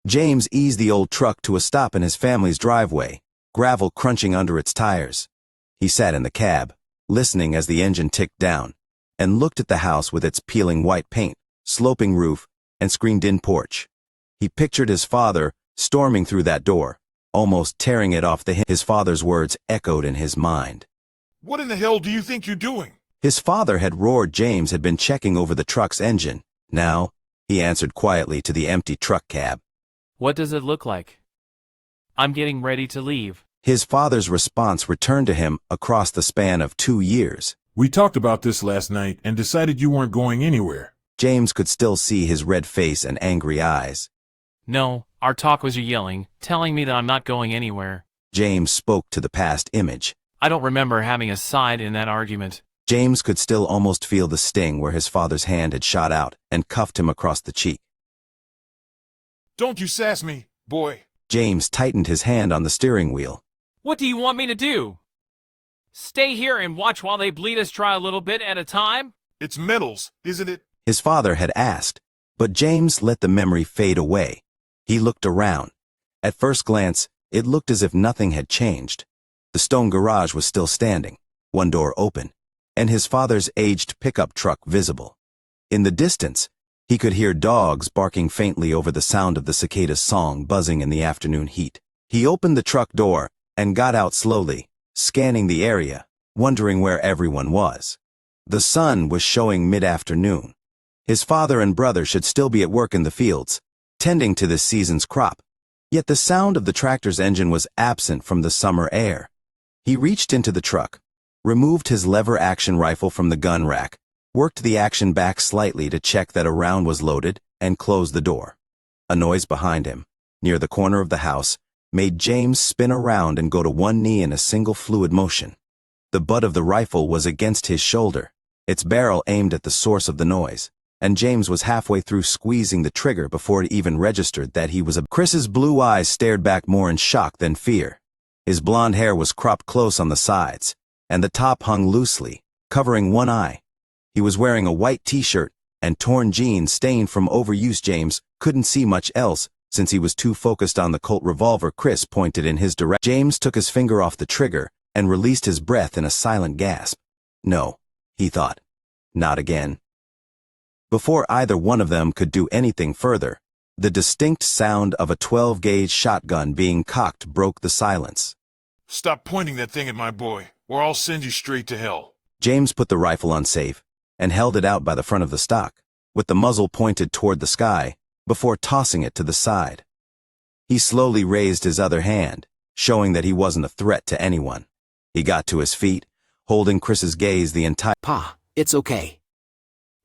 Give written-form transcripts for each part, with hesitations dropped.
James eased the old truck to a stop in his family's driveway, gravel crunching under its tires. He sat in the cab, listening as the engine ticked down, and looked at the house with its peeling white paint, sloping roof, and screened-in porch. He pictured his father storming through that door, almost tearing it off the hinges. His father's words echoed in his mind. What in the hell do you think you're doing? His father had roared. James had been checking over the truck's engine. Now, he answered quietly to the empty truck cab. What does it look like? I'm getting ready to leave. His father's response returned to him across the span of 2 years. We talked about this last night and decided you weren't going anywhere. James could still see his red face and angry eyes. No, our talk was you yelling, telling me that I'm not going anywhere. James spoke to the past image. I don't remember having a side in that argument. James could still almost feel the sting where his father's hand had shot out and cuffed him across the cheek. Don't you sass me, boy. James tightened his hand on the steering wheel. What do you want me to do? Stay here and watch while they bleed us dry a little bit at a time? It's metals, isn't it? His father had asked, but James let the memory fade away. He looked around. At first glance, it looked as if nothing had changed. The stone garage was still standing, one door open, and his father's aged pickup truck visible. In the distance, he could hear dogs barking faintly over the sound of the cicada's song buzzing in the afternoon heat. He opened the truck door and got out slowly, scanning the area, wondering where everyone was. The sun was showing mid-afternoon. His father and brother should still be at work in the fields, tending to this season's crop. Yet the sound of the tractor's engine was absent from the summer air. He reached into the truck, removed his lever-action rifle from the gun rack, worked the action back slightly to check that a round was loaded, and closed the door. A noise behind him, near the corner of the house, made James spin around and go to one knee in a single fluid motion. The butt of the rifle was against his shoulder, its barrel aimed at the source of the noise, and James was halfway through squeezing the trigger before it even registered that he was Chris's blue eyes stared back more in shock than fear. His blonde hair was cropped close on the sides, and the top hung loosely, covering one eye. He was wearing a white t-shirt and torn jeans stained from overuse. James couldn't see much else since he was too focused on the Colt revolver Chris pointed in his direction. James took his finger off the trigger and released his breath in a silent gasp. No, he thought. Not again. Before either one of them could do anything further, the distinct sound of a 12-gauge shotgun being cocked broke the silence. Stop pointing that thing at my boy, or I'll send you straight to hell. James put the rifle on safe and held it out by the front of the stock, with the muzzle pointed toward the sky, before tossing it to the side. He slowly raised his other hand, showing that he wasn't a threat to anyone. He got to his feet, holding Chris's gaze the entire— Pa, it's okay.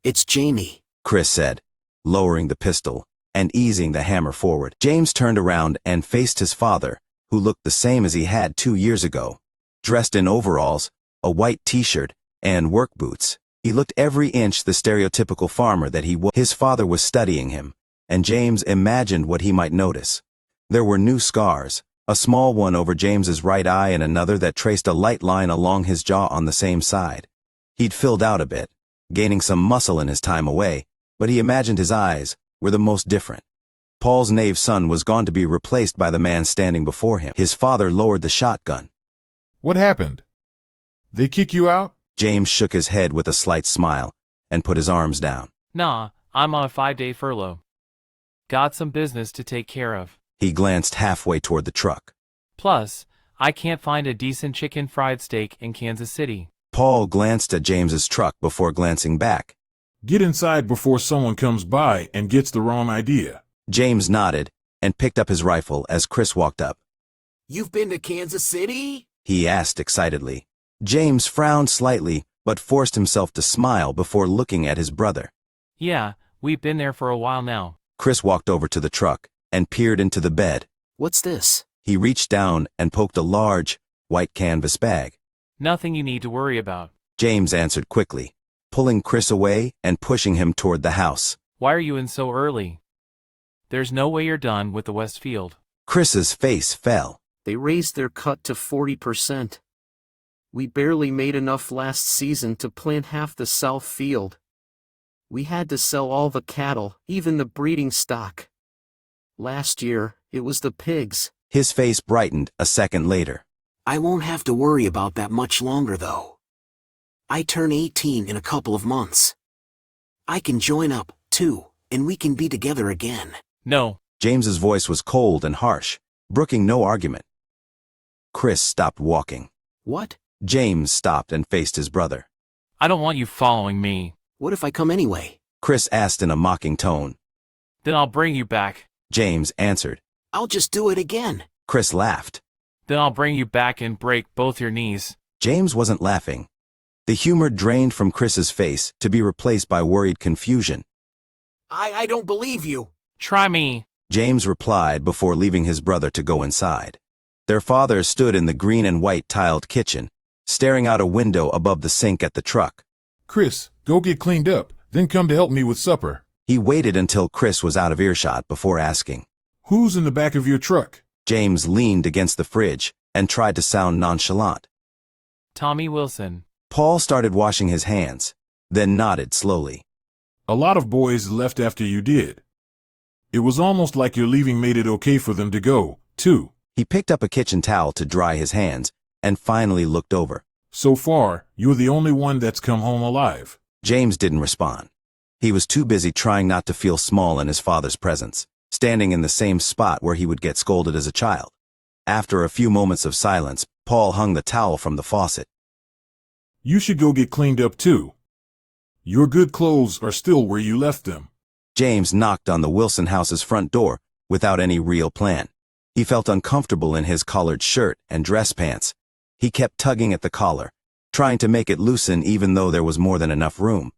It's Jamie, Chris said, lowering the pistol and easing the hammer forward. James turned around and faced his father, who looked the same as he had 2 years ago, dressed in overalls, a white t-shirt, and work boots. He looked every inch the stereotypical farmer that he was. His father was studying him, and James imagined what he might notice. There were new scars, a small one over James's right eye and another that traced a light line along his jaw on the same side. He'd filled out a bit, gaining some muscle in his time away, but he imagined his eyes were the most different. Paul's knave son was gone to be replaced by the man standing before him. His father lowered the shotgun. What happened? They kick you out? James shook his head with a slight smile and put his arms down. Nah, I'm on a 5-day furlough. Got some business to take care of. He glanced halfway toward the truck. Plus, I can't find a decent chicken fried steak in Kansas City. Paul glanced at James's truck before glancing back. Get inside before someone comes by and gets the wrong idea. James nodded and picked up his rifle as Chris walked up. You've been to Kansas City? He asked excitedly. James frowned slightly, but forced himself to smile before looking at his brother. Yeah, we've been there for a while now. Chris walked over to the truck and peered into the bed. What's this? He reached down and poked a large, white canvas bag. Nothing you need to worry about. James answered quickly, pulling Chris away and pushing him toward the house. Why are you in so early? There's no way you're done with the West Field. Chris's face fell. They raised their cut to 40%. We barely made enough last season to plant half the south field. We had to sell all the cattle, even the breeding stock. Last year, it was the pigs. His face brightened a second later. I won't have to worry about that much longer though. I turn 18 in a couple of months. I can join up, too, and we can be together again. No. James's voice was cold and harsh, brooking no argument. Chris stopped walking. What? James stopped and faced his brother. I don't want you following me. What if I come anyway? Chris asked in a mocking tone. Then I'll bring you back. James answered. I'll just do it again. Chris laughed. Then I'll bring you back and break both your knees. James wasn't laughing. The humor drained from Chris's face to be replaced by worried confusion. I don't believe you. Try me. James replied before leaving his brother to go inside. Their father stood in the green and white tiled kitchen, staring out a window above the sink at the truck. Chris, go get cleaned up, then come to help me with supper. He waited until Chris was out of earshot before asking. Who's in the back of your truck? James leaned against the fridge and tried to sound nonchalant. Tommy Wilson. Paul started washing his hands, then nodded slowly. A lot of boys left after you did. It was almost like your leaving made it okay for them to go, too. He picked up a kitchen towel to dry his hands and finally looked over. So far, you're the only one that's come home alive. James didn't respond. He was too busy trying not to feel small in his father's presence, standing in the same spot where he would get scolded as a child. After a few moments of silence, Paul hung the towel from the faucet. You should go get cleaned up too. Your good clothes are still where you left them. James knocked on the Wilson house's front door without any real plan. He felt uncomfortable in his collared shirt and dress pants. He kept tugging at the collar, trying to make it loosen even though there was more than enough room.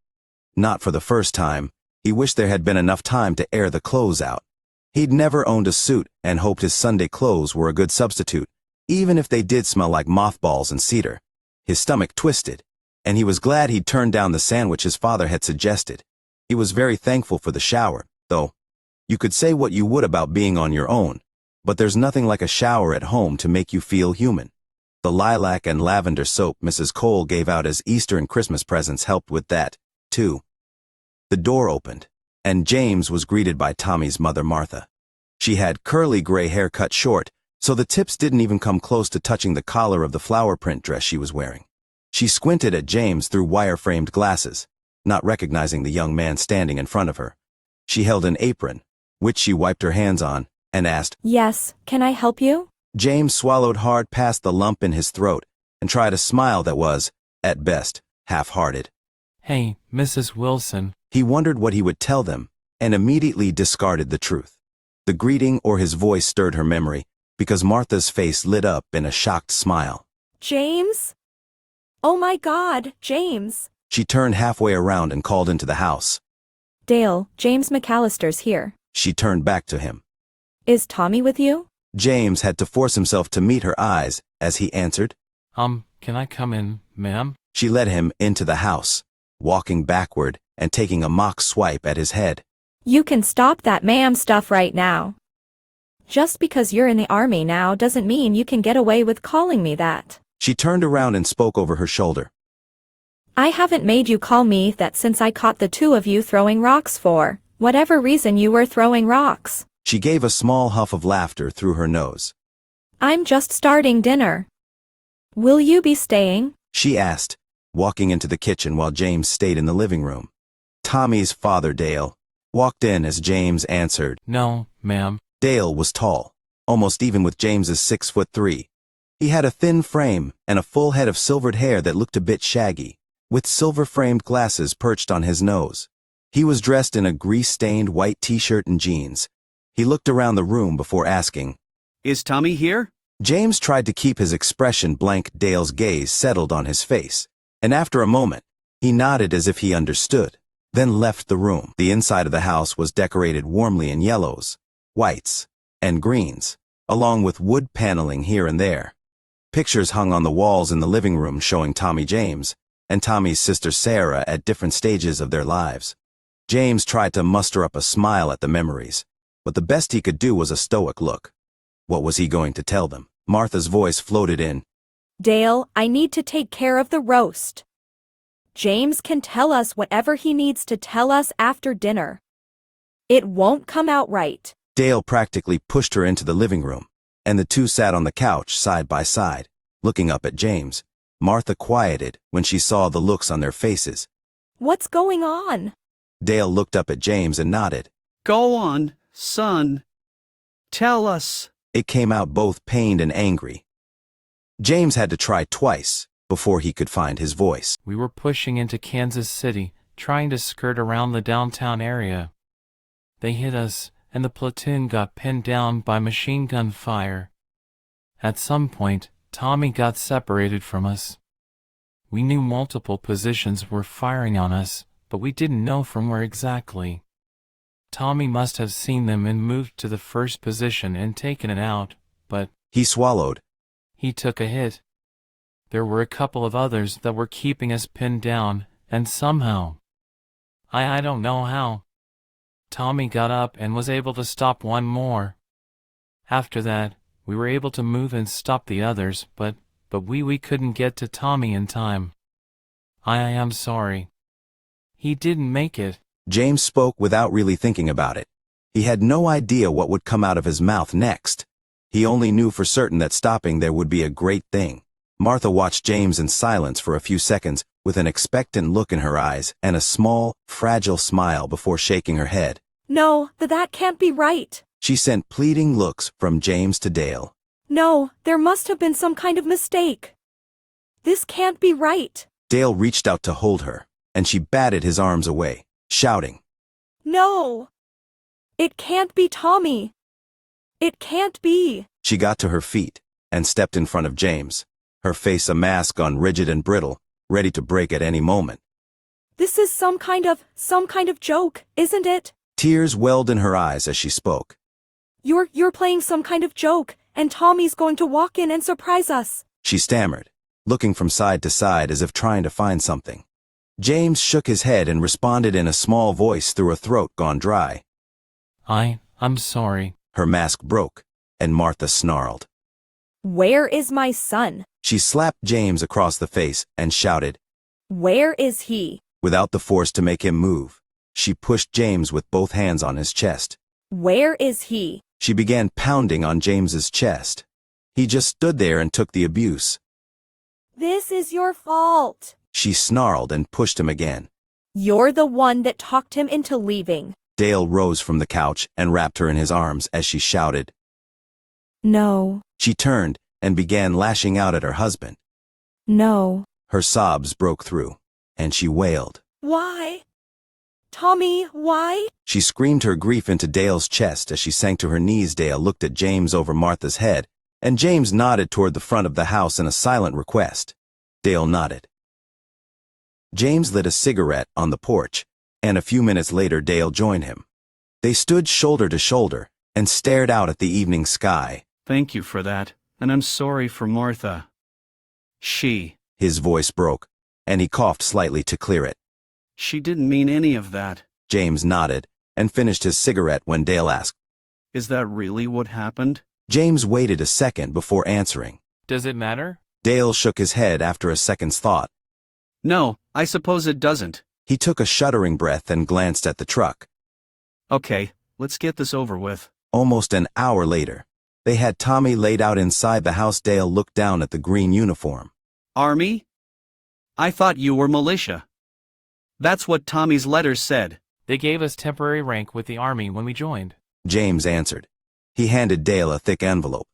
Not for the first time, he wished there had been enough time to air the clothes out. He'd never owned a suit and hoped his Sunday clothes were a good substitute, even if they did smell like mothballs and cedar. His stomach twisted, and he was glad he'd turned down the sandwich his father had suggested. He was very thankful for the shower, though. You could say what you would about being on your own, but there's nothing like a shower at home to make you feel human. The lilac and lavender soap Mrs. Cole gave out as Easter and Christmas presents helped with that, too. The door opened, and James was greeted by Tommy's mother, Martha. She had curly gray hair cut short, so the tips didn't even come close to touching the collar of the flower print dress she was wearing. She squinted at James through wire-framed glasses, not recognizing the young man standing in front of her. She held an apron, which she wiped her hands on, and asked, "Yes, can I help you?" James swallowed hard past the lump in his throat and tried a smile that was, at best, half-hearted. Hey, Mrs. Wilson. He wondered what he would tell them and immediately discarded the truth. The greeting or his voice stirred her memory because Martha's face lit up in a shocked smile. "James? Oh my God, James!" She turned halfway around and called into the house. "Dale, James McAllister's here." She turned back to him. "Is Tommy with you?" James had to force himself to meet her eyes as he answered. Can I come in, ma'am? She led him into the house, walking backward and taking a mock swipe at his head. "You can stop that ma'am stuff right now. Just because you're in the army now doesn't mean you can get away with calling me that." She turned around and spoke over her shoulder. "I haven't made you call me that since I caught the two of you throwing rocks for whatever reason you were throwing rocks." She gave a small huff of laughter through her nose. "I'm just starting dinner. Will you be staying?" She asked, walking into the kitchen while James stayed in the living room. Tommy's father, Dale, walked in as James answered. No, ma'am. Dale was tall, almost even with James's 6'3". He had a thin frame and a full head of silvered hair that looked a bit shaggy, with silver-framed glasses perched on his nose. He was dressed in a grease-stained white t-shirt and jeans. He looked around the room before asking, "Is Tommy here?" James tried to keep his expression blank. Dale's gaze settled on his face, and after a moment, he nodded as if he understood, then left the room. The inside of the house was decorated warmly in yellows, whites, and greens, along with wood paneling here and there. Pictures hung on the walls in the living room showing Tommy James and Tommy's sister Sarah at different stages of their lives. James tried to muster up a smile at the memories, but the best he could do was a stoic look. What was he going to tell them? Martha's voice floated in. "Dale, I need to take care of the roast. James can tell us whatever he needs to tell us after dinner. It won't come out right." Dale practically pushed her into the living room, and the two sat on the couch side by side, looking up at James. Martha quieted when she saw the looks on their faces. What's going on? Dale looked up at James and nodded. Go on, son. Tell us. It came out both pained and angry. James had to try twice before he could find his voice. We were pushing into Kansas City, trying to skirt around the downtown area. They hit us, and the platoon got pinned down by machine gun fire. At some point, Tommy got separated from us. We knew multiple positions were firing on us, but we didn't know from where exactly. Tommy must have seen them and moved to the first position and taken it out, but He swallowed. he took a hit. There were a couple of others that were keeping us pinned down, and somehow, I don't know how, Tommy got up and was able to stop one more. After that, we were able to move and stop the others, but we couldn't get to Tommy in time. I am sorry. He didn't make it. James spoke without really thinking about it. He had no idea what would come out of his mouth next. He only knew for certain that stopping there would be a great thing. Martha watched James in silence for a few seconds, with an expectant look in her eyes and a small, fragile smile before shaking her head. No, that can't be right. She sent pleading looks from James to Dale. No, there must have been some kind of mistake. This can't be right. Dale reached out to hold her, and she batted his arms away, shouting, No! It can't be Tommy. It can't be. She got to her feet and stepped in front of James, her face a mask on rigid and brittle, ready to break at any moment. This is some kind of joke, isn't it? Tears welled in her eyes as she spoke. You're playing some kind of joke, and Tommy's going to walk in and surprise us. She stammered, looking from side to side as if trying to find something. James shook his head and responded in a small voice through a throat gone dry. I'm sorry. Her mask broke, and Martha snarled. Where is my son? She slapped James across the face and shouted. Where is he? Without the force to make him move, she pushed James with both hands on his chest. Where is he? She began pounding on James's chest. He just stood there and took the abuse. This is your fault. She snarled and pushed him again. You're the one that talked him into leaving. Dale rose from the couch and wrapped her in his arms as she shouted. No. She turned and began lashing out at her husband. No. Her sobs broke through, and she wailed. Why? Tommy, why? She screamed her grief into Dale's chest as she sank to her knees. Dale looked at James over Martha's head, and James nodded toward the front of the house in a silent request. Dale nodded. James lit a cigarette on the porch, and a few minutes later Dale joined him. They stood shoulder to shoulder and stared out at the evening sky. Thank you for that, and I'm sorry for Martha. His voice broke, and he coughed slightly to clear it. She didn't mean any of that. James nodded and finished his cigarette when Dale asked. Is that really what happened? James waited a second before answering. Does it matter? Dale shook his head after a second's thought. No, I suppose it doesn't. He took a shuddering breath and glanced at the truck. Okay, let's get this over with. Almost an hour later, they had Tommy laid out inside the house. Dale looked down at the green uniform. Army? I thought you were militia. That's what Tommy's letters said. They gave us temporary rank with the army when we joined. James answered. He handed Dale a thick envelope.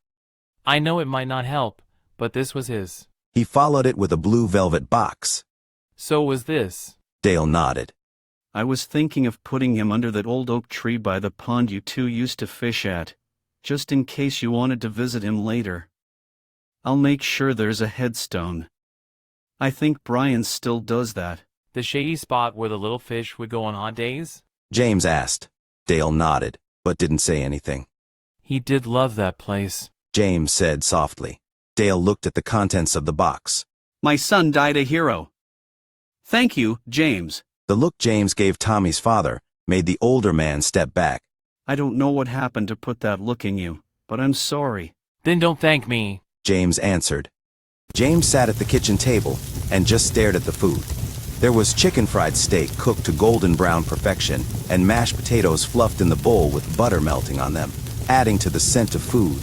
I know it might not help, but this was his. He followed it with a blue velvet box. So was this. Dale nodded. I was thinking of putting him under that old oak tree by the pond you two used to fish at, just in case you wanted to visit him later. I'll make sure there's a headstone. I think Brian still does that. The shady spot where the little fish would go on odd days? James asked. Dale nodded, but didn't say anything. He did love that place. James said softly. Dale looked at the contents of the box. My son died a hero. Thank you, James. The look James gave Tommy's father made the older man step back. I don't know what happened to put that look in you, but I'm sorry. Then don't thank me. James answered. James sat at the kitchen table and just stared at the food. There was chicken fried steak cooked to golden brown perfection, and mashed potatoes fluffed in the bowl with butter melting on them, adding to the scent of food.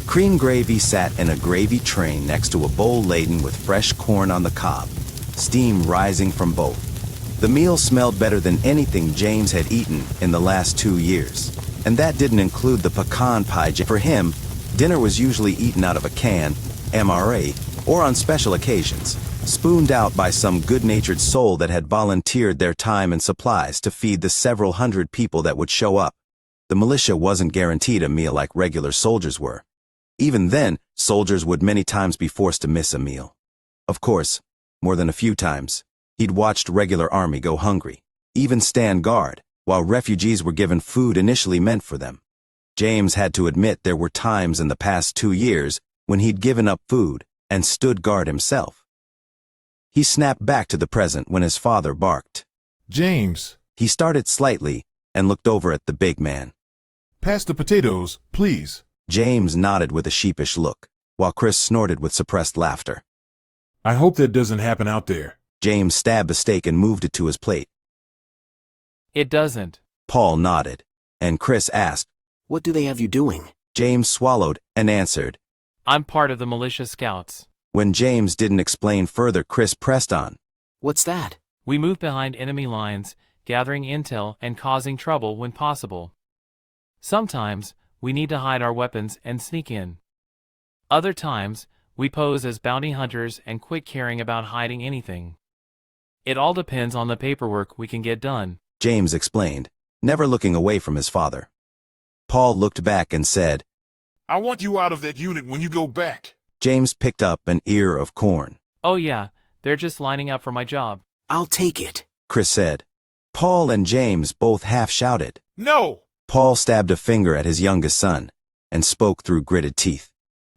Cream gravy sat in a gravy train next to a bowl laden with fresh corn on the cob, steam rising from both. The meal smelled better than anything James had eaten in the last 2 years. And that didn't include the pecan pie. For him, dinner was usually eaten out of a can, MRA, or on special occasions, spooned out by some good-natured soul that had volunteered their time and supplies to feed the several hundred people that would show up. The militia wasn't guaranteed a meal like regular soldiers were. Even then, soldiers would many times be forced to miss a meal. Of course, more than a few times, he'd watched regular army go hungry, even stand guard, while refugees were given food initially meant for them. James had to admit there were times in the past 2 years when he'd given up food and stood guard himself. He snapped back to the present when his father barked. James, He started slightly and looked over at the big man. pass the potatoes, please. James nodded with a sheepish look, while Chris snorted with suppressed laughter. I hope that doesn't happen out there. James stabbed the steak and moved it to his plate. It doesn't. Paul nodded, and Chris asked. What do they have you doing? James swallowed and answered. I'm part of the militia scouts. When James didn't explain further, Chris pressed on. What's that? We move behind enemy lines, gathering intel and causing trouble when possible. Sometimes, we need to hide our weapons and sneak in. Other times, we pose as bounty hunters and quit caring about hiding anything. It all depends on the paperwork we can get done, James explained, never looking away from his father. Paul looked back and said, I want you out of that unit when you go back. James picked up an ear of corn. Oh yeah, they're just lining up for my job. I'll take it. Chris said. Paul and James both half shouted. No! Paul stabbed a finger at his youngest son and spoke through gritted teeth.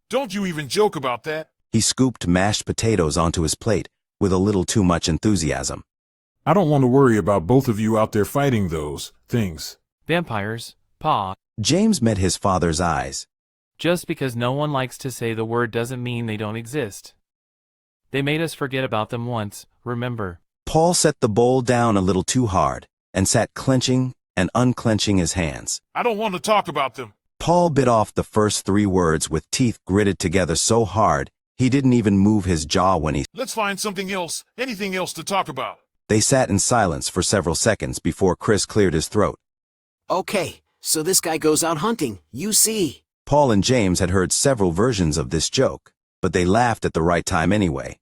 Don't you even joke about that. He scooped mashed potatoes onto his plate with a little too much enthusiasm. I don't want to worry about both of you out there fighting those things. Vampires, Pa. James met his father's eyes. Just because no one likes to say the word doesn't mean they don't exist. They made us forget about them once, remember? Paul set the bowl down a little too hard and sat clenching and unclenching his hands. I don't want to talk about them. Paul bit off the first 3 words with teeth gritted together so hard he didn't even move his jaw when he... Let's find something else, anything else to talk about. They sat in silence for several seconds before Chris cleared his throat. Okay, so this guy goes out hunting, you see. Paul and James had heard several versions of this joke, but they laughed at the right time anyway.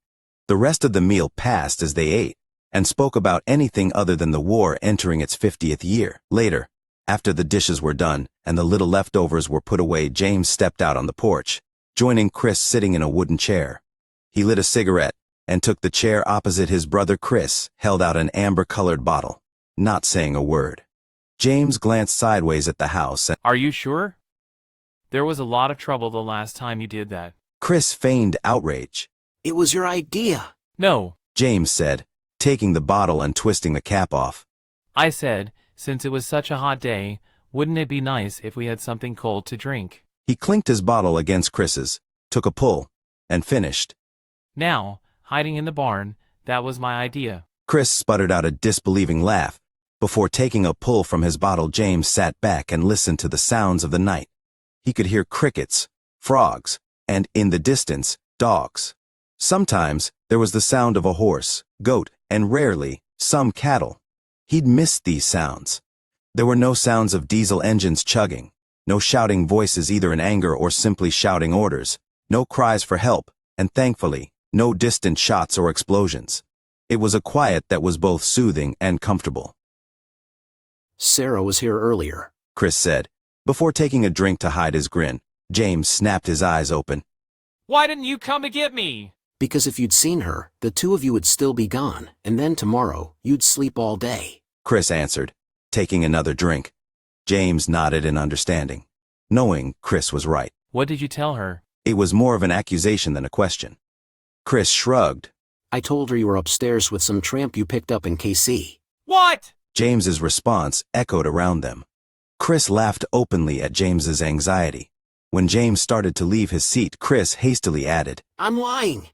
The rest of the meal passed as they ate, and spoke about anything other than the war entering its 50th year. Later, after the dishes were done and the little leftovers were put away, James stepped out on the porch, joining Chris sitting in a wooden chair. He lit a cigarette and took the chair opposite his brother. Chris held out an amber-colored bottle, not saying a word. James glanced sideways at the house and... Are you sure? There was a lot of trouble the last time you did that. Chris feigned outrage. It was your idea. No, James said, taking the bottle and twisting the cap off. I said, since it was such a hot day, wouldn't it be nice if we had something cold to drink? He clinked his bottle against Chris's, took a pull, and finished. Now, hiding in the barn, that was my idea. Chris sputtered out a disbelieving laugh. Before taking a pull from his bottle, James sat back and listened to the sounds of the night. He could hear crickets, frogs, and, in the distance, dogs. Sometimes, there was the sound of a horse, goat, and rarely, some cattle. He'd missed these sounds. There were no sounds of diesel engines chugging, no shouting voices either in anger or simply shouting orders, no cries for help, and thankfully, no distant shots or explosions. It was a quiet that was both soothing and comfortable. Sarah was here earlier, Chris said. Before taking a drink to hide his grin, James snapped his eyes open. Why didn't you come to get me? because if you'd seen her, the 2 of you would still be gone, and then tomorrow, you'd sleep all day. Chris answered, taking another drink. James nodded in understanding, knowing Chris was right. What did you tell her? It was more of an accusation than a question. Chris shrugged. I told her you were upstairs with some tramp you picked up in KC. What? James's response echoed around them. Chris laughed openly at James's anxiety. When James started to leave his seat, Chris hastily added, I'm lying.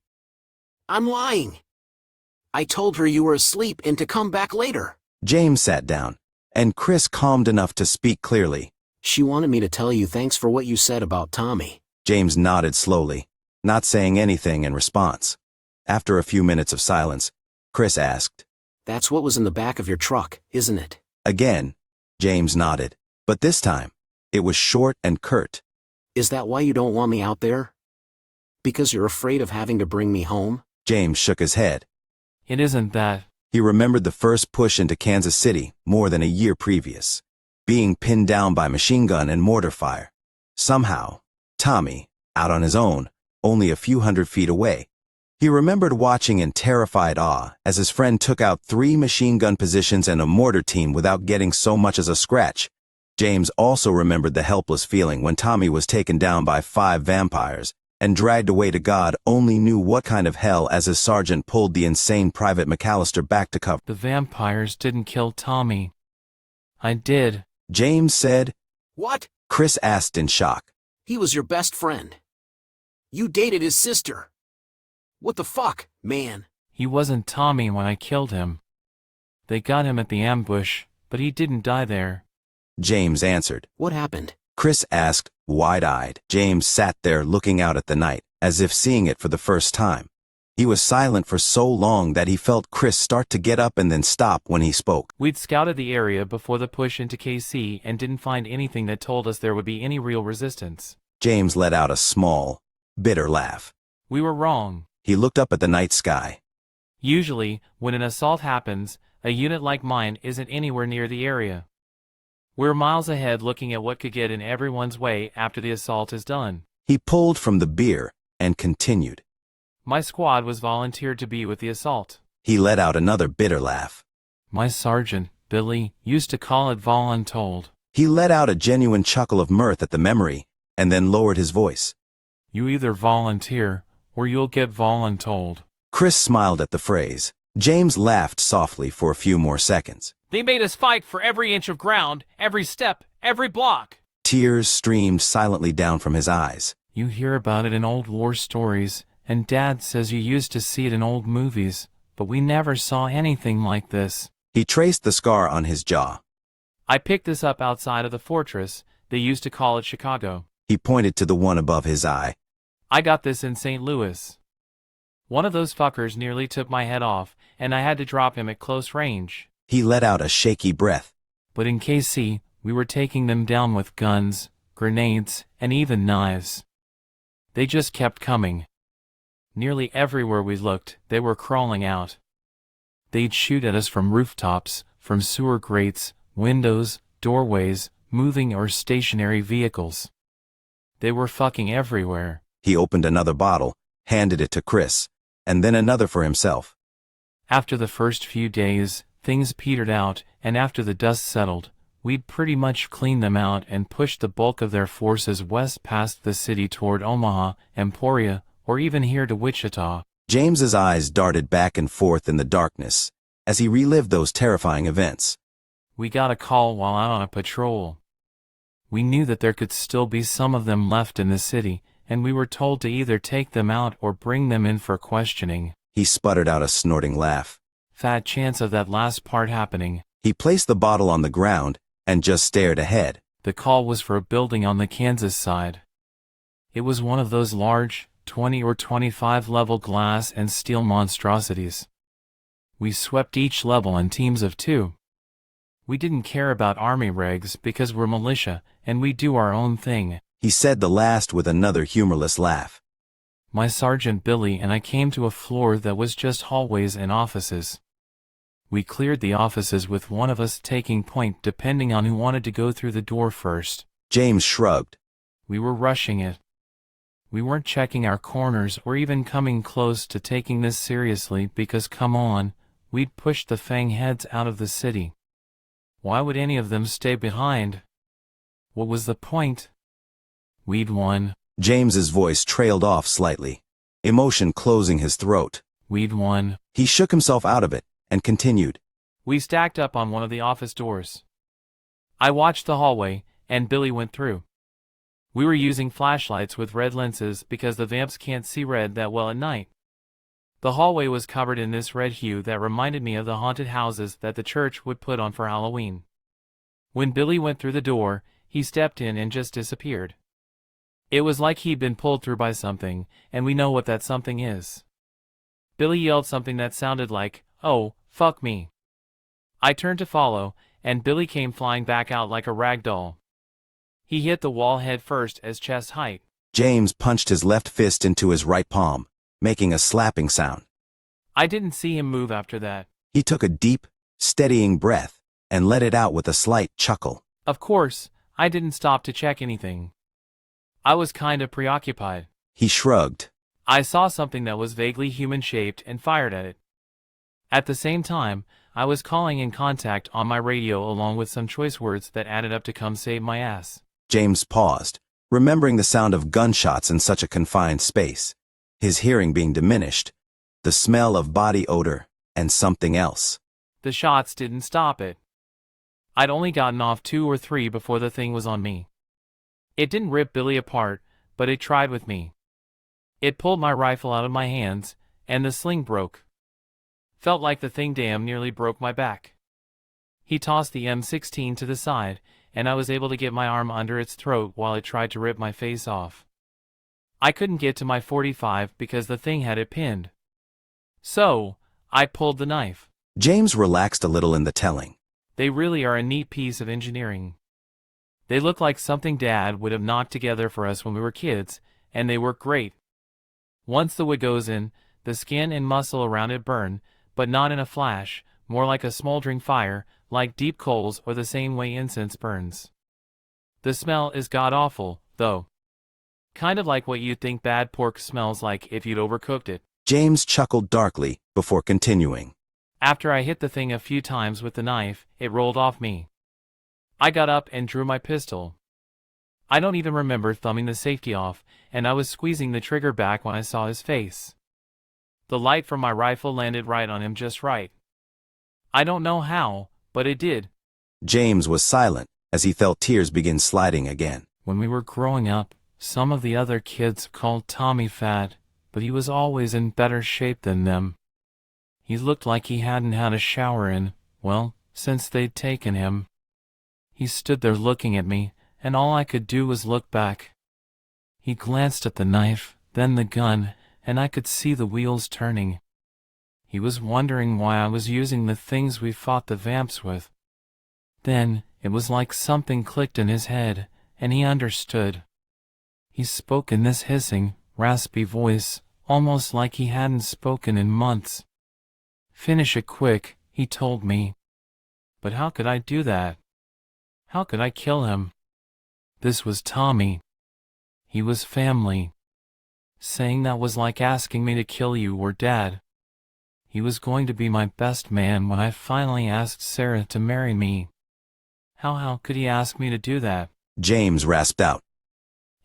I'm lying. I told her you were asleep and to come back later. James sat down, and Chris calmed enough to speak clearly. She wanted me to tell you thanks for what you said about Tommy. James nodded slowly, not saying anything in response. After a few minutes of silence, Chris asked, That's what was in the back of your truck, isn't it? Again, James nodded, but this time, it was short and curt. Is that why you don't want me out there? Because you're afraid of having to bring me home? James shook his head. It isn't that. He remembered the first push into Kansas City more than a year previous, being pinned down by machine gun and mortar fire. Somehow, Tommy, out on his own, only a few hundred feet away. He remembered watching in terrified awe as his friend took out 3 machine gun positions and a mortar team without getting so much as a scratch. James also remembered the helpless feeling when Tommy was taken down by 5 vampires and dragged away to God only knew what kind of hell as his sergeant pulled the insane Private McAllister back to cover. The vampires didn't kill Tommy. I did. James said. What? Chris asked in shock. He was your best friend. You dated his sister. What the fuck, man? He wasn't Tommy when I killed him. They got him at the ambush, but he didn't die there. James answered. What happened? Chris asked, wide-eyed. James sat there looking out at the night, as if seeing it for the first time. He was silent for so long that he felt Chris start to get up and then stop when he spoke. We'd scouted the area before the push into KC and didn't find anything that told us there would be any real resistance. James let out a small, bitter laugh. We were wrong. He looked up at the night sky. Usually, when an assault happens, a unit like mine isn't anywhere near the area. We're miles ahead looking at what could get in everyone's way after the assault is done. He pulled from the beer and continued. My squad was volunteered to be with the assault. He let out another bitter laugh. My sergeant, Billy, used to call it voluntold. He let out a genuine chuckle of mirth at the memory, and then lowered his voice. You either volunteer, or you'll get voluntold. Chris smiled at the phrase. James laughed softly for a few more seconds. They made us fight for every inch of ground, every step, every block. Tears streamed silently down from his eyes. You hear about it in old war stories, and Dad says you used to see it in old movies, but we never saw anything like this. He traced the scar on his jaw. I picked this up outside of the fortress. They used to call it Chicago. He pointed to the one above his eye. I got this in St. Louis. One of those fuckers nearly took my head off, and I had to drop him at close range. He let out a shaky breath. But in KC, we were taking them down with guns, grenades, and even knives. They just kept coming. Nearly everywhere we looked, they were crawling out. They'd shoot at us from rooftops, from sewer grates, windows, doorways, moving or stationary vehicles. They were fucking everywhere. He opened another bottle, handed it to Chris, and then another for himself. After the first few days, things petered out, and after the dust settled, we'd pretty much cleaned them out and pushed the bulk of their forces west past the city toward Omaha, Emporia, or even here to Wichita. James's eyes darted back and forth in the darkness as he relived those terrifying events. We got a call while out on a patrol. We knew that there could still be some of them left in the city, and we were told to either take them out or bring them in for questioning. He sputtered out a snorting laugh. Fat chance of that last part happening. He placed the bottle on the ground and just stared ahead. The call was for a building on the Kansas side. It was one of those large, 20 or 25 level glass and steel monstrosities. We swept each level in teams of 2. We didn't care about army regs because we're militia, and we do our own thing. He said the last with another humorless laugh. My sergeant Billy and I came to a floor that was just hallways and offices. We cleared the offices with one of us taking point depending on who wanted to go through the door first. James shrugged. We were rushing it. We weren't checking our corners or even coming close to taking this seriously because, come on, we'd pushed the Fang heads out of the city. Why would any of them stay behind? What was the point? We'd won. James's voice trailed off slightly, emotion closing his throat. We'd won. He shook himself out of it and continued. We stacked up on one of the office doors. I watched the hallway, and Billy went through. We were using flashlights with red lenses because the vamps can't see red that well at night. The hallway was covered in this red hue that reminded me of the haunted houses that the church would put on for Halloween. When Billy went through the door, he stepped in and just disappeared. It was like he'd been pulled through by something, and we know what that something is. Billy yelled something that sounded like, "Oh, fuck me." I turned to follow, and Billy came flying back out like a rag doll. He hit the wall head first as chest height. James punched his left fist into his right palm, making a slapping sound. I didn't see him move after that. He took a deep, steadying breath and let it out with a slight chuckle. Of course, I didn't stop to check anything. I was kinda preoccupied. He shrugged. I saw something that was vaguely human-shaped and fired at it. At the same time, I was calling in contact on my radio along with some choice words that added up to "come save my ass." James paused, remembering the sound of gunshots in such a confined space, his hearing being diminished, the smell of body odor, and something else. The shots didn't stop it. I'd only gotten off 2 or 3 before the thing was on me. It didn't rip Billy apart, but it tried with me. It pulled my rifle out of my hands, and the sling broke. Felt like the thing damn nearly broke my back. He tossed the M16 to the side, and I was able to get my arm under its throat while it tried to rip my face off. I couldn't get to my .45 because the thing had it pinned. So, I pulled the knife. James relaxed a little in the telling. They really are a neat piece of engineering. They look like something Dad would have knocked together for us when we were kids, and they work great. Once the wood goes in, the skin and muscle around it burn, but not in a flash, more like a smoldering fire, like deep coals or the same way incense burns. The smell is god-awful, though. Kind of like what you'd think bad pork smells like if you'd overcooked it. James chuckled darkly before continuing. After I hit the thing a few times with the knife, it rolled off me. I got up and drew my pistol. I don't even remember thumbing the safety off, and I was squeezing the trigger back when I saw his face. The light from my rifle landed right on him just right. I don't know how, but it did. James was silent as he felt tears begin sliding again. When we were growing up, some of the other kids called Tommy fat, but he was always in better shape than them. He looked like he hadn't had a shower in, well, since they'd taken him. He stood there looking at me, and all I could do was look back. He glanced at the knife, then the gun, and I could see the wheels turning. He was wondering why I was using the things we fought the vamps with. Then, it was like something clicked in his head, and he understood. He spoke in this hissing, raspy voice, almost like he hadn't spoken in months. "Finish it quick," he told me. But how could I do that? How could I kill him? This was Tommy. He was family. Saying that was like asking me to kill you or Dad. He was going to be my best man when I finally asked Sarah to marry me. How could he ask me to do that? James rasped out.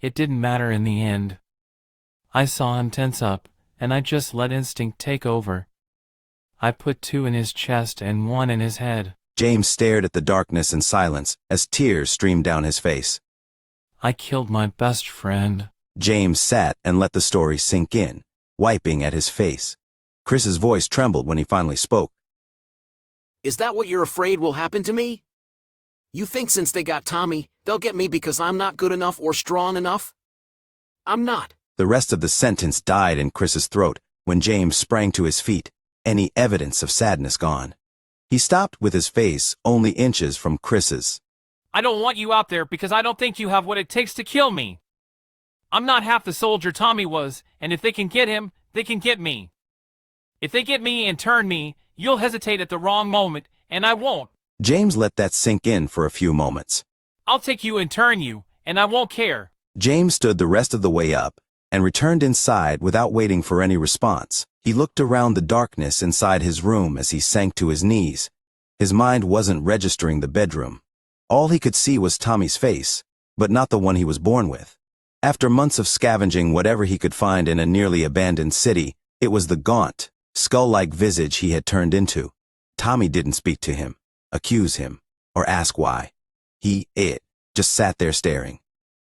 It didn't matter in the end. I saw him tense up, and I just let instinct take over. I put 2 in his chest and 1 in his head. James stared at the darkness in silence as tears streamed down his face. I killed my best friend. James sat and let the story sink in, wiping at his face. Chris's voice trembled when he finally spoke. Is that what you're afraid will happen to me? You think since they got Tommy, they'll get me because I'm not good enough or strong enough? I'm not. The rest of the sentence died in Chris's throat when James sprang to his feet, any evidence of sadness gone. He stopped with his face only inches from Chris's. I don't want you out there because I don't think you have what it takes to kill me. I'm not half the soldier Tommy was, and if they can get him, they can get me. If they get me and turn me, you'll hesitate at the wrong moment, and I won't. James let that sink in for a few moments. I'll take you and turn you, and I won't care. James stood the rest of the way up and returned inside without waiting for any response. He looked around the darkness inside his room as he sank to his knees. His mind wasn't registering the bedroom. All he could see was Tommy's face, but not the one he was born with. After months of scavenging whatever he could find in a nearly abandoned city, it was the gaunt, skull-like visage he had turned into. Tommy didn't speak to him, accuse him, or ask why. It just sat there staring.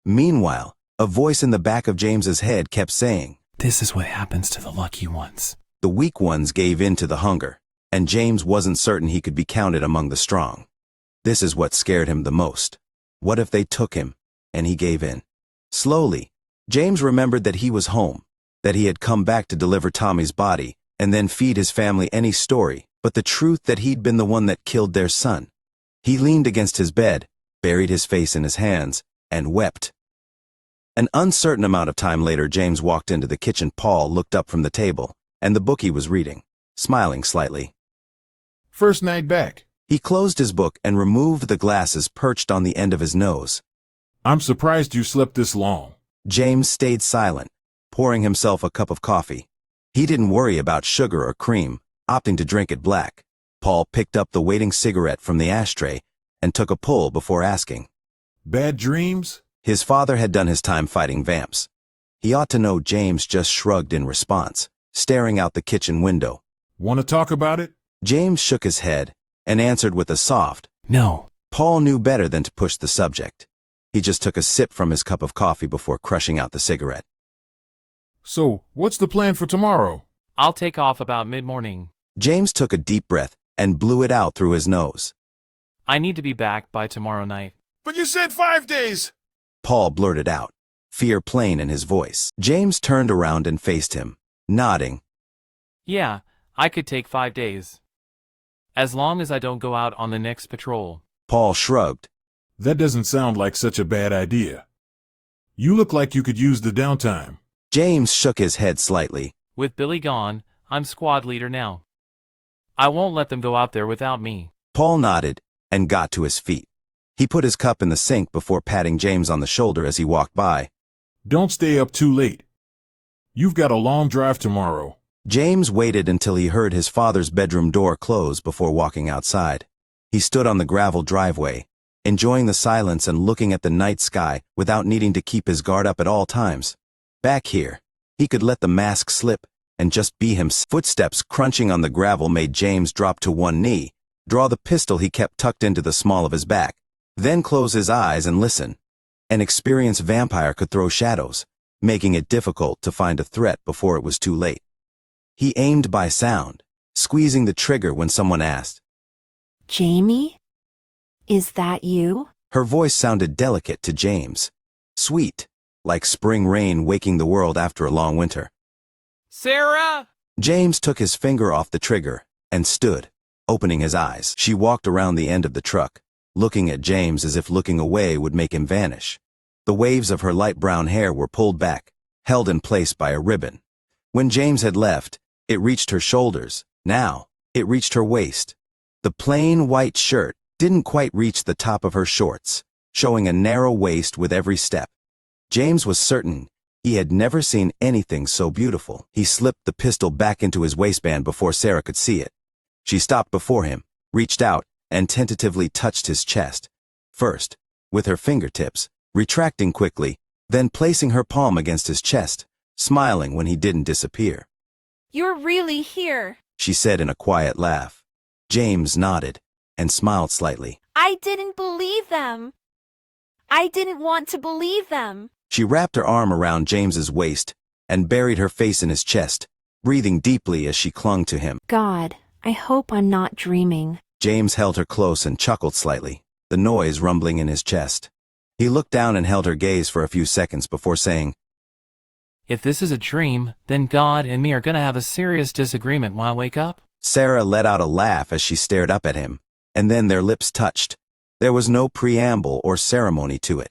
Meanwhile, a voice in the back of James's head kept saying, This is what happens to the lucky ones. The weak ones gave in to the hunger, and James wasn't certain he could be counted among the strong. This is what scared him the most. What if they took him, and he gave in? Slowly, James remembered that he was home, that he had come back to deliver Tommy's body, and then feed his family any story, but the truth that he'd been the one that killed their son. He leaned against his bed, buried his face in his hands, and wept. An uncertain amount of time later, James walked into the kitchen. Paul looked up from the table, and the book he was reading, smiling slightly. First night back. He closed his book and removed the glasses perched on the end of his nose. I'm surprised you slept this long. James stayed silent, pouring himself a cup of coffee. He didn't worry about sugar or cream, opting to drink it black. Paul picked up the waiting cigarette from the ashtray and took a pull before asking. Bad dreams? His father had done his time fighting vamps. He ought to know. James just shrugged in response, staring out the kitchen window. Want to talk about it? James shook his head and answered with a soft, No. Paul knew better than to push the subject. He just took a sip from his cup of coffee before crushing out the cigarette. So, what's the plan for tomorrow? I'll take off about mid-morning. James took a deep breath and blew it out through his nose. I need to be back by tomorrow night. But you said 5 days! Paul blurted out, fear plain in his voice. James turned around and faced him, nodding. Yeah, I could take 5 days. As long as I don't go out on the next patrol. Paul shrugged. That doesn't sound like such a bad idea. You look like you could use the downtime. James shook his head slightly. With Billy gone, I'm squad leader now. I won't let them go out there without me. Paul nodded and got to his feet. He put his cup in the sink before patting James on the shoulder as he walked by. Don't stay up too late. You've got a long drive tomorrow. James waited until he heard his father's bedroom door close before walking outside. He stood on the gravel driveway, enjoying the silence and looking at the night sky without needing to keep his guard up at all times. Back here, he could let the mask slip and just be himself. Footsteps crunching on the gravel made James drop to one knee, draw the pistol he kept tucked into the small of his back, then close his eyes and listen. An experienced vampire could throw shadows, making it difficult to find a threat before it was too late. He aimed by sound, squeezing the trigger when someone asked, Jamie? Is that you? Her voice sounded delicate to James, sweet, like spring rain waking the world after a long winter. Sarah! James took his finger off the trigger and stood, opening his eyes. She walked around the end of the truck, looking at James as if looking away would make him vanish. The waves of her light brown hair were pulled back, held in place by a ribbon. When James had left, it reached her shoulders. Now, it reached her waist. The plain white shirt didn't quite reach the top of her shorts, showing a narrow waist with every step. James was certain he had never seen anything so beautiful. He slipped the pistol back into his waistband before Sarah could see it. She stopped before him, reached out, and tentatively touched his chest. First, with her fingertips, retracting quickly, then placing her palm against his chest, smiling when he didn't disappear. You're really here. She said in a quiet laugh. James nodded and smiled slightly. I didn't believe them. I didn't want to believe them. She wrapped her arm around James's waist and buried her face in his chest, breathing deeply as she clung to him. God, I hope I'm not dreaming. James held her close and chuckled slightly, the noise rumbling in his chest. He looked down and held her gaze for a few seconds before saying, If this is a dream, then God and me are gonna have a serious disagreement when I wake up. Sarah let out a laugh as she stared up at him, and then their lips touched. There was no preamble or ceremony to it.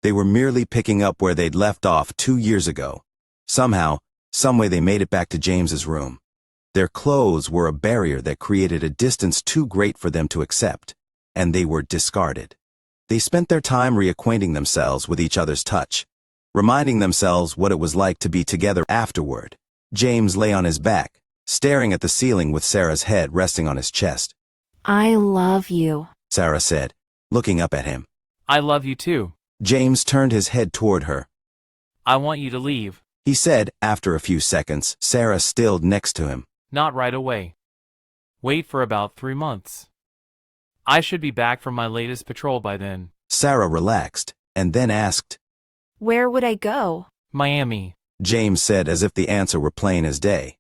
They were merely picking up where they'd left off 2 years ago. Somehow, someway they made it back to James's room. Their clothes were a barrier that created a distance too great for them to accept, and they were discarded. They spent their time reacquainting themselves with each other's touch, reminding themselves what it was like to be together afterward. James lay on his back, staring at the ceiling with Sarah's head resting on his chest. I love you, Sarah said, looking up at him. I love you too. James turned his head toward her. I want you to leave. He said after a few seconds. Sarah stilled next to him. Not right away. Wait for about 3 months. I should be back from my latest patrol by then. Sarah relaxed, and then asked, Where would I go? Miami. James said as if the answer were plain as day.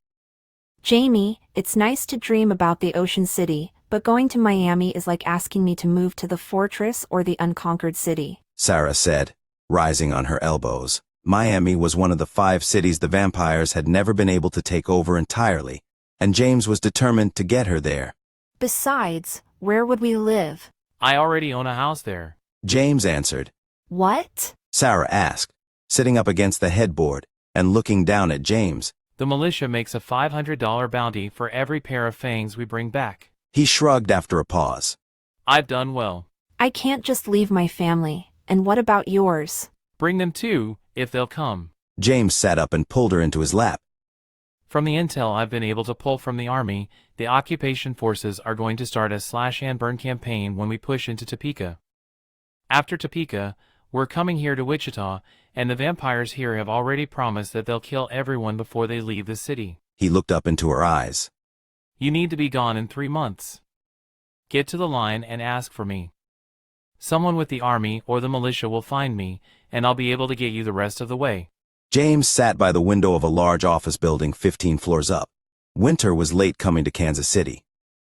Jamie, it's nice to dream about the ocean city, but going to Miami is like asking me to move to the fortress or the unconquered city. Sarah said, rising on her elbows. Miami was one of the 5 cities the vampires had never been able to take over entirely, and James was determined to get her there. Besides, where would we live? I already own a house there. James answered. What? Sarah asked, sitting up against the headboard and looking down at James. The militia makes a $500 bounty for every pair of fangs we bring back. He shrugged after a pause. I've done well. I can't just leave my family. And what about yours? Bring them too, if they'll come. James sat up and pulled her into his lap. From the intel I've been able to pull from the army, the occupation forces are going to start a slash and burn campaign when we push into Topeka. After Topeka, we're coming here to Wichita, and the vampires here have already promised that they'll kill everyone before they leave the city. He looked up into her eyes. You need to be gone in 3 months. Get to the line and ask for me. Someone with the army or the militia will find me, and I'll be able to get you the rest of the way. James sat by the window of a large office building 15 floors up. Winter was late coming to Kansas City.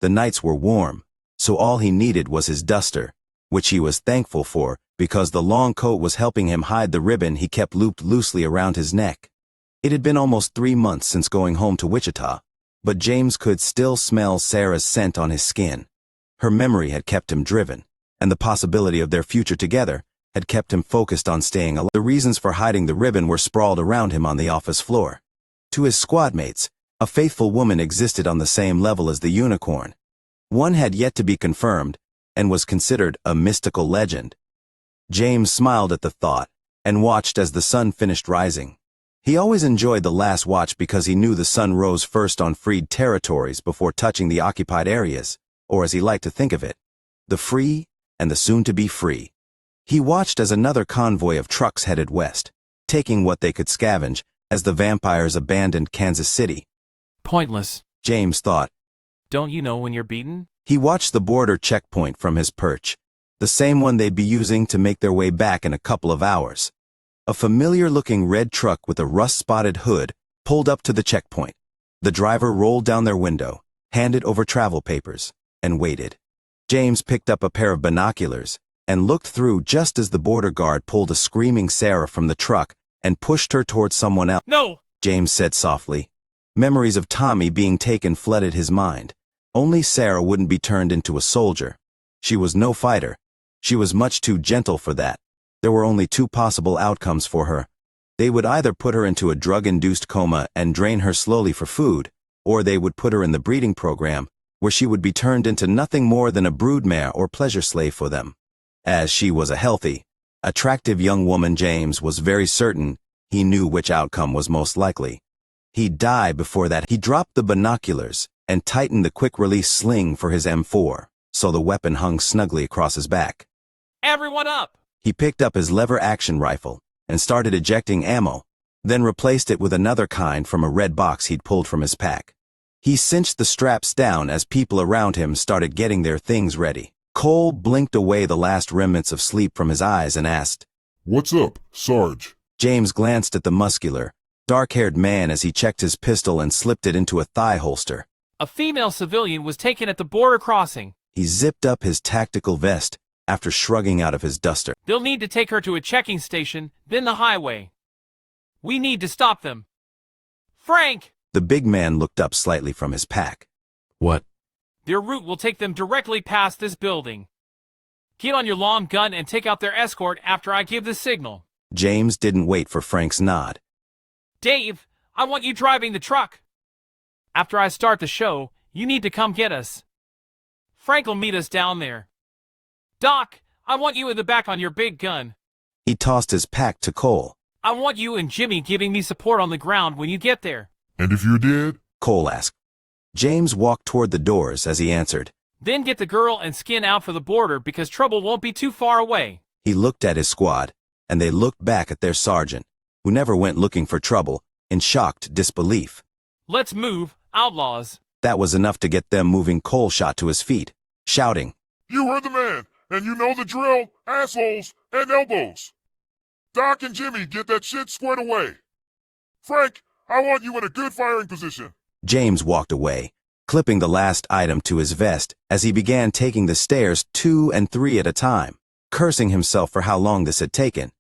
The nights were warm, so all he needed was his duster, which he was thankful for because the long coat was helping him hide the ribbon he kept looped loosely around his neck. It had been almost 3 months since going home to Wichita, but James could still smell Sarah's scent on his skin. Her memory had kept him driven, and the possibility of their future together had kept him focused on staying alive. The reasons for hiding the ribbon were sprawled around him on the office floor. To his squad mates, a faithful woman existed on the same level as the unicorn. One had yet to be confirmed, and was considered a mystical legend. James smiled at the thought, and watched as the sun finished rising. He always enjoyed the last watch because he knew the sun rose first on freed territories before touching the occupied areas, or as he liked to think of it, the free and the soon-to-be free. He watched as another convoy of trucks headed west, taking what they could scavenge as the vampires abandoned Kansas City. Pointless, James thought. Don't you know when you're beaten? He watched the border checkpoint from his perch, the same one they'd be using to make their way back in a couple of hours. A familiar-looking red truck with a rust-spotted hood pulled up to the checkpoint. The driver rolled down their window, handed over travel papers, and waited. James picked up a pair of binoculars and looked through just as the border guard pulled a screaming Sarah from the truck and pushed her towards someone else. No! James said softly. Memories of Tommy being taken flooded his mind. Only Sarah wouldn't be turned into a soldier. She was no fighter. She was much too gentle for that. There were only 2 possible outcomes for her. They would either put her into a drug-induced coma and drain her slowly for food, or they would put her in the breeding program, where she would be turned into nothing more than a broodmare or pleasure slave for them. As she was a healthy, attractive young woman, James was very certain he knew which outcome was most likely. He'd die before that. He dropped the binoculars and tightened the quick-release sling for his M4, so the weapon hung snugly across his back. Everyone up! He picked up his lever-action rifle and started ejecting ammo, then replaced it with another kind from a red box he'd pulled from his pack. He cinched the straps down as people around him started getting their things ready. Cole blinked away the last remnants of sleep from his eyes and asked, "What's up, Sarge?" James glanced at the muscular, dark-haired man as he checked his pistol and slipped it into a thigh holster. A female civilian was taken at the border crossing. He zipped up his tactical vest after shrugging out of his duster. They'll need to take her to a checking station, then the highway. We need to stop them. Frank! The big man looked up slightly from his pack. What? Their route will take them directly past this building. Get on your long gun and take out their escort after I give the signal. James didn't wait for Frank's nod. Dave, I want you driving the truck. After I start the show, you need to come get us. Frank will meet us down there. Doc, I want you in the back on your big gun. He tossed his pack to Cole. I want you and Jimmy giving me support on the ground when you get there. And if you're dead? Cole asked. James walked toward the doors as he answered. Then get the girl and Skin out for the border because trouble won't be too far away. He looked at his squad, and they looked back at their sergeant, who never went looking for trouble, in shocked disbelief. Let's move, outlaws. That was enough to get them moving. Cole shot to his feet, shouting, You heard the man, and you know the drill, assholes and elbows. Doc and Jimmy, get that shit squared away. Frank, I want you in a good firing position. James walked away, clipping the last item to his vest as he began taking the stairs 2 and 3 at a time, cursing himself for how long this had taken.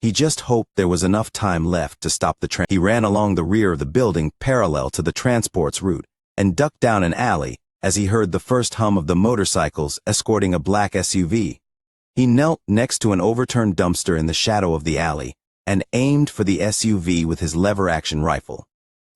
He just hoped there was enough time left to stop the train. He ran along the rear of the building parallel to the transport's route and ducked down an alley as he heard the first hum of the motorcycles escorting a black SUV. He knelt next to an overturned dumpster in the shadow of the alley and aimed for the SUV with his lever-action rifle.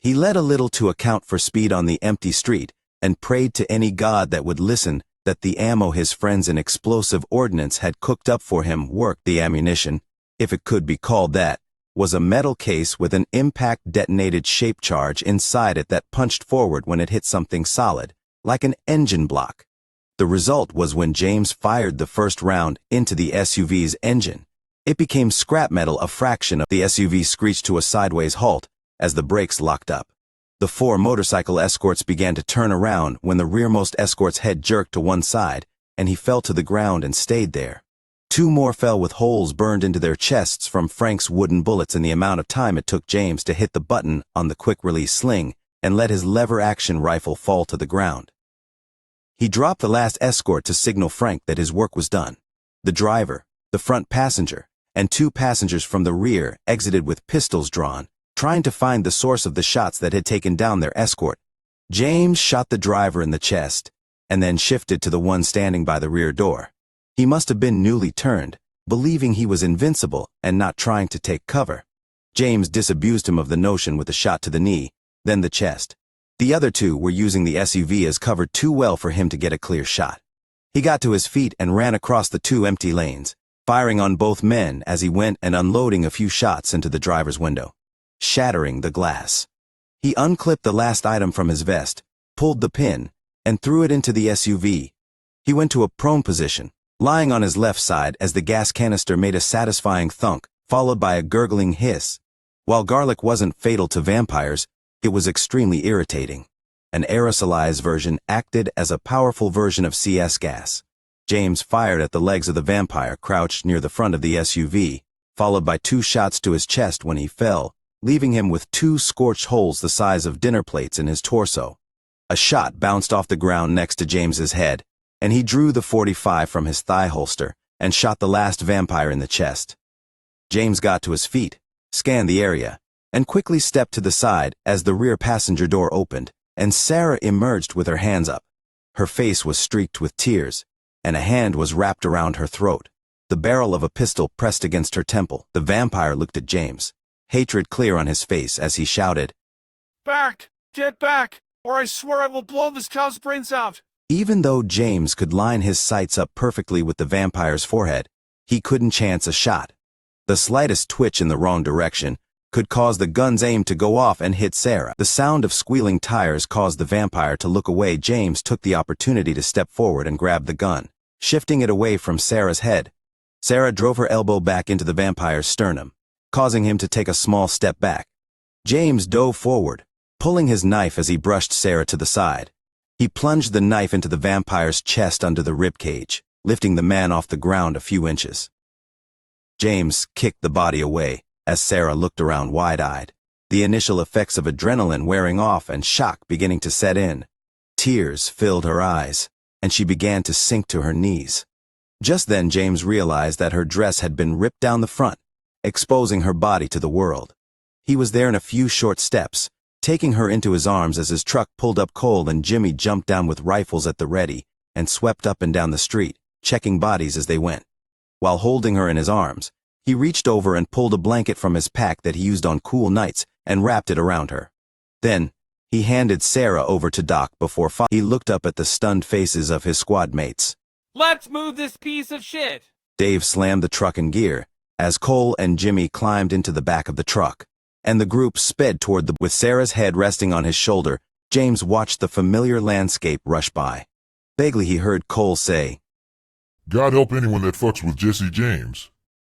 He led a little to account for speed on the empty street and prayed to any god that would listen that the ammo his friends in explosive ordnance had cooked up for him worked. The ammunition, if it could be called that, was a metal case with an impact-detonated shape charge inside it that punched forward when it hit something solid, like an engine block. The result was when James fired the first round into the SUV's engine, it became scrap metal. A fraction of the SUV screeched to a sideways halt as the brakes locked up. The 4 motorcycle escorts began to turn around when the rearmost escort's head jerked to one side, and he fell to the ground and stayed there. 2 more fell with holes burned into their chests from Frank's wooden bullets in the amount of time it took James to hit the button on the quick-release sling and let his lever-action rifle fall to the ground. He dropped the last escort to signal Frank that his work was done. The driver, the front passenger, and 2 passengers from the rear exited with pistols drawn, trying to find the source of the shots that had taken down their escort. James shot the driver in the chest, and then shifted to the one standing by the rear door. He must have been newly turned, believing he was invincible and not trying to take cover. James disabused him of the notion with a shot to the knee, then the chest. The other 2 were using the SUV as cover too well for him to get a clear shot. He got to his feet and ran across the 2 empty lanes, firing on both men as he went and unloading a few shots into the driver's window, shattering the glass. He unclipped the last item from his vest, pulled the pin, and threw it into the SUV. He went to a prone position, lying on his left side as the gas canister made a satisfying thunk, followed by a gurgling hiss. While garlic wasn't fatal to vampires, it was extremely irritating. An aerosolized version acted as a powerful version of CS gas. James fired at the legs of the vampire crouched near the front of the SUV, followed by 2 shots to his chest when he fell, leaving him with 2 scorched holes the size of dinner plates in his torso. A shot bounced off the ground next to James's head, and he drew the .45 from his thigh holster and shot the last vampire in the chest. James got to his feet, scanned the area, and quickly stepped to the side as the rear passenger door opened, and Sarah emerged with her hands up. Her face was streaked with tears, and a hand was wrapped around her throat, the barrel of a pistol pressed against her temple. The vampire looked at James, hatred clear on his face as he shouted, "Back! Get back, or I swear I will blow this cow's brains out!" Even though James could line his sights up perfectly with the vampire's forehead, he couldn't chance a shot. The slightest twitch in the wrong direction could cause the gun's aim to go off and hit Sarah. The sound of squealing tires caused the vampire to look away. James took the opportunity to step forward and grab the gun, shifting it away from Sarah's head. Sarah drove her elbow back into the vampire's sternum, causing him to take a small step back. James dove forward, pulling his knife as he brushed Sarah to the side. He plunged the knife into the vampire's chest under the rib cage, lifting the man off the ground a few inches. James kicked the body away as Sarah looked around wide-eyed, the initial effects of adrenaline wearing off and shock beginning to set in. Tears filled her eyes, and she began to sink to her knees. Just then James realized that her dress had been ripped down the front, exposing her body to the world. He was there in a few short steps, taking her into his arms as his truck pulled up. Cole and Jimmy jumped down with rifles at the ready and swept up and down the street, checking bodies as they went. While holding her in his arms, he reached over and pulled a blanket from his pack that he used on cool nights and wrapped it around her. Then, he handed Sarah over to Doc before he looked up at the stunned faces of his squad mates. "Let's move this piece of shit!" Dave slammed the truck in gear as Cole and Jimmy climbed into the back of the truck, and the group sped toward the. With Sarah's head resting on his shoulder, James watched the familiar landscape rush by. Vaguely he heard Cole say, God help anyone that fucks with Jesse James.